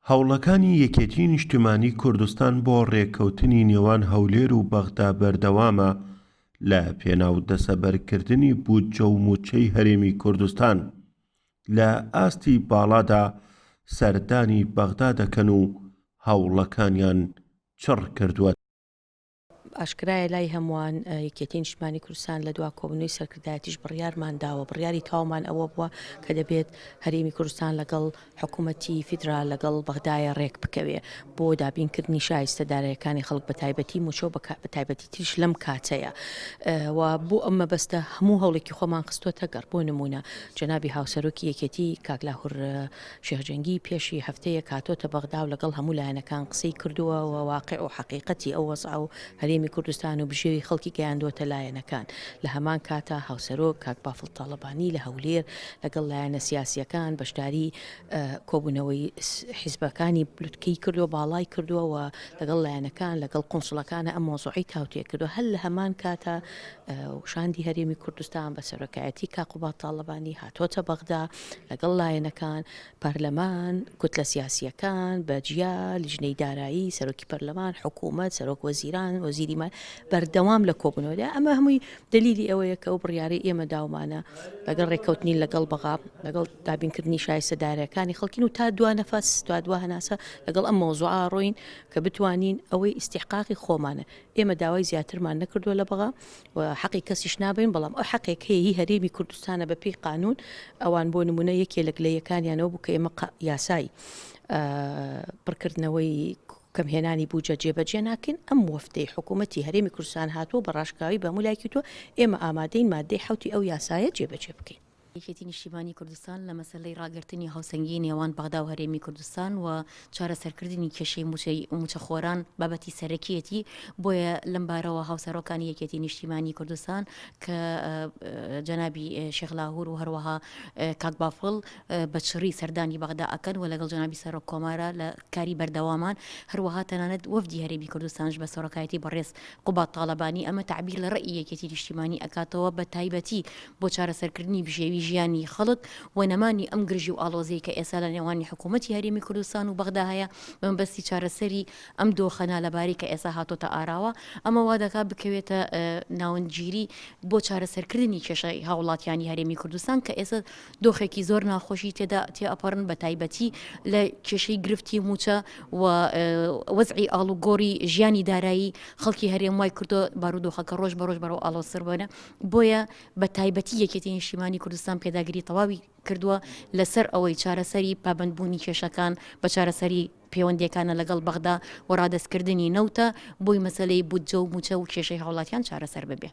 هەوڵەکانی یەکێتی نیشتیمانی کوردستان بۆ ڕێککەوتنی نێوان هەولێر و بەغدا بەردەوامە لە پێناو دەسەبەرکردنی بودجە و موچەی هەرێمی کوردستان. لە ئاستی باڵادا سەردانی بەغدا دەکەن و هەوڵەکانیان چڕ کردووە. ئاشکرایە لای هەمووان یەکێتی نیشتیمانی کوردستان لە دوا کۆبوونەوەی سەرکردایەتیش بڕیارمان داوە، بڕیاری تاومان ئەوە بووە کە دەبێت هەرێمی کوردستان لەگەڵ حکوومەتی فیدرال لەگەڵ بەغدایە ڕێک بکەوێ بۆ دابینکردنی شایستەدارەکانی خەڵک بە تایبەتی موچە و بە تایبەتی تریش لەم کاتەیە و بۆ ئەمە بەستە هەموو هەوڵێکی خۆمان خستووەتە گەڕ. بۆ نمونە جەنابی هاوسەرۆکی یەکێتی کاک لاهور شێخجەنگی پێشی هەفتەیە کاتۆتە بەغدا و لەگەڵ هەموو لایەنەکان قسەی کردووە و واقع و حقیقەتی ئەو وەزع و هەرێمی کوردستان و بژێوی خەڵکی گەیاندووەتە لایەنەکان. لە هەمان کاتە هاوسەرۆک کاک بافڵ تاڵەبانی لە هەولێر لەگەڵ لایەنە سیاسیەکان بەشداری کۆبوونەوەی حیزبەکانی بلوتکەی کردووە، باڵای کردووە و لەگەڵ لایەنەکان لەگەڵ قونسڵەکانە ئەم مۆزوعی تاوتێ کردووە. هەل لە هەمان کاتە شاندی هەرێمی کوردستان بە سەرۆکایەتی کاک قوبات تاڵەبانی هاتۆتە بەغدا لەگەڵ لایەنەکان، پەرلەمان، کوتلە سیاسیەکان، بەجیا، لیژنەی دارایی، سەرۆکی پەرلەمان، حکوومەت، سەرۆک وەزیران، وەزیری مال بەردەوام لە کۆبوونەوەدا. ئەمە هەمووی دلیلی ئەوەیە کە ئەو بڕیارەی ئێمە داومانە لەگەڵ ڕێککەوتنی لەگەڵ بەغا لەگەڵ دابینکردنی شایستەدارەکانی خەڵکین و تا دوا نەفەس تا دوا هەناسە لەگەڵ ئەم مۆزوعە ڕۆین کە بتوانین ئەوەی ئیستیحقاقی خۆمانە. ئێمە داوای زیاترمان نەکردووە لە بەغا و حەقی کەسیش نابین، بەڵام ئەو حەقێک هەیە هەرێمی کوردستانە بە پێی قانون. ئەوان بۆ نمونە یەکێ لە گلەیەکانیانەوە بوو کە ئێمە یاسای پڕکردنەوەی کەمهێنانی بوجە جێبەجێ ناکەین. ئەم وەفتەی حکوومەتی هەرێمی کوردستان هاتووە بە ڕاشکاوی بە مولایکی تۆ ئێمە ئامادەین مادەی حوتی ئەو یاسایە جێبەجێ بکەین. یەکێتی نیشتیمانی کوردستان لە مەسەلەی ڕاگررتنی هاوسەنگی نێوان بەغدا و هەرێمی کوردستان و چارەسەرکردنی کێشەی موچەخۆران بابەتی سەرەکیەتی بۆیە لەم بارەوە هاوسەرۆکانی یەکێتی نیشتیمانی کوردستان کە جەنابی شێخ لاهور و هەروەها کاک بافڵ بە چڕی سەردانی بەغدا ئەکەن و لەگەڵ جەنابی سەرۆک کۆمارە لە کاری بەردەوامان، هەروەها تەنانەت وەفدی هەرێمی کوردستانش بە سەرۆکایەتی بەڕێز قوبات تاڵەبانی ئەمە تعبیر لە ڕێی یەکێتی نیشتیمانی ئەکاتەوە بە تایبەتی بۆ چارەسەرکردنی بژێوی ژیانی خەڵک و نەمانی ئەم گرژی و ئاڵۆزەی کە ئێستا لە نێوانی حکوومەتی هەرێمی کوردستان و بەغدا هەیە بەمبەستی چارەسەری ئەم دۆخەنە لەبارەی کە ئێستا هاتۆتە ئاراوە. ئەمە وا دەکات بکەوێتە ناوەندگیری بۆ چارەسەرکردنی کێشەی هاوڵاتیانی هەرێمی کوردستان کە ئێستا دۆخێکی زۆر ناخۆشی تێدا تێئەپەڕن بە تایبەتی لە کێشەی گرفتی موچە و وەزعی ئاڵوگۆڕی ژیانی دارایی خەڵکی هەرێم وای کردو بارودۆخەکە ڕۆژ بە ڕۆژ بەرەو ئاڵۆسەر بۆنە. بۆیە بە تایبەتی یەکێتی نیشتیمانی کوردستان پێداگیری تەواوی کردووە لەسەر ئەوەی چارەسەری پابەندبوونی کێشەکان بە چارەسەری پەیوەندیەکانە لەگەڵ بەغدا و ڕادەستکردنی نەوتە بۆی مەسەلەی بودجە و موچە و کێشەی هاوڵاتیان چارەسەر ببێ.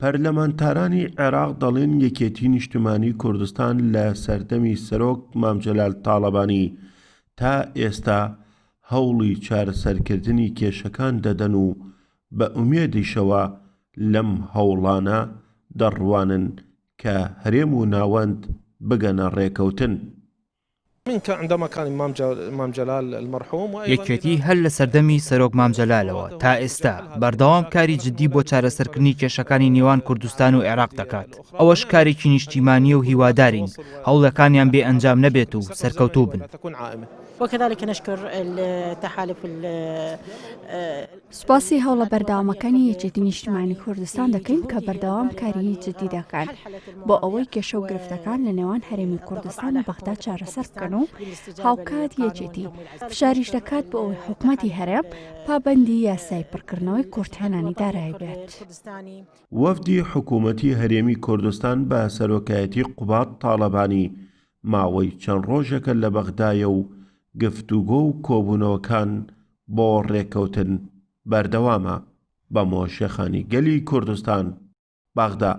پەرلەمانتارانی عێراق دەڵێن یەکێتی نیشتیمانی کوردستان لە سەردەمی سەرۆک مام جەلال تاڵەبانی تا ئێستا هەوڵی چارەسەرکردنی کێشەکان دەدەن و بە ئومێدیشەوە لەم هەوڵانە دەڕوانن کە هەرێم و ناوەند بگەنە ڕێکەوتن. یەکێتی هەر لە سەردەمی سەرۆک مام جەلالەوە تا ئێستا بەردەوام کاری جددی بۆ چارەسەرکردنی کێشەکانی نێوان کوردستان و عێراق دەکات. ئەوەش کارێکی نیشتیمانی و هیوادارین هەوڵەکانیان بێ ئەنجام نەبێت و سەرکەوتوو بن. وكذلك نشكر التحالف. سوپاسی هەوڵە بەردەوامەکانی یەکێتی نیشتیمانی کوردستان دەکەین کە بەردەوام کاری جددی دەکەن بۆ ئەوەی کێشە و گرفتەکان لە نێوان هەرێمی کوردستان و بەغدا چارەسەر بکەن و هاوکات یەکێتی فشاریش دەکات بۆ ئەوەی حکوومەتی هەرێم پابەندی یاسای پڕکردنەوەی کورتهێنانی دارایی بێت. وەفدی حکوومەتی هەرێمی کوردستان بە سەرۆکایەتی قوبات تاڵەبانی ماوەی چەند ڕۆژێکە لە بەغدایە و گفتوگۆ و کۆبوونەوەکان بۆ ڕێکەوتن بەردەوامە بە مۆشەخانی گەلی کوردستان بەغدا.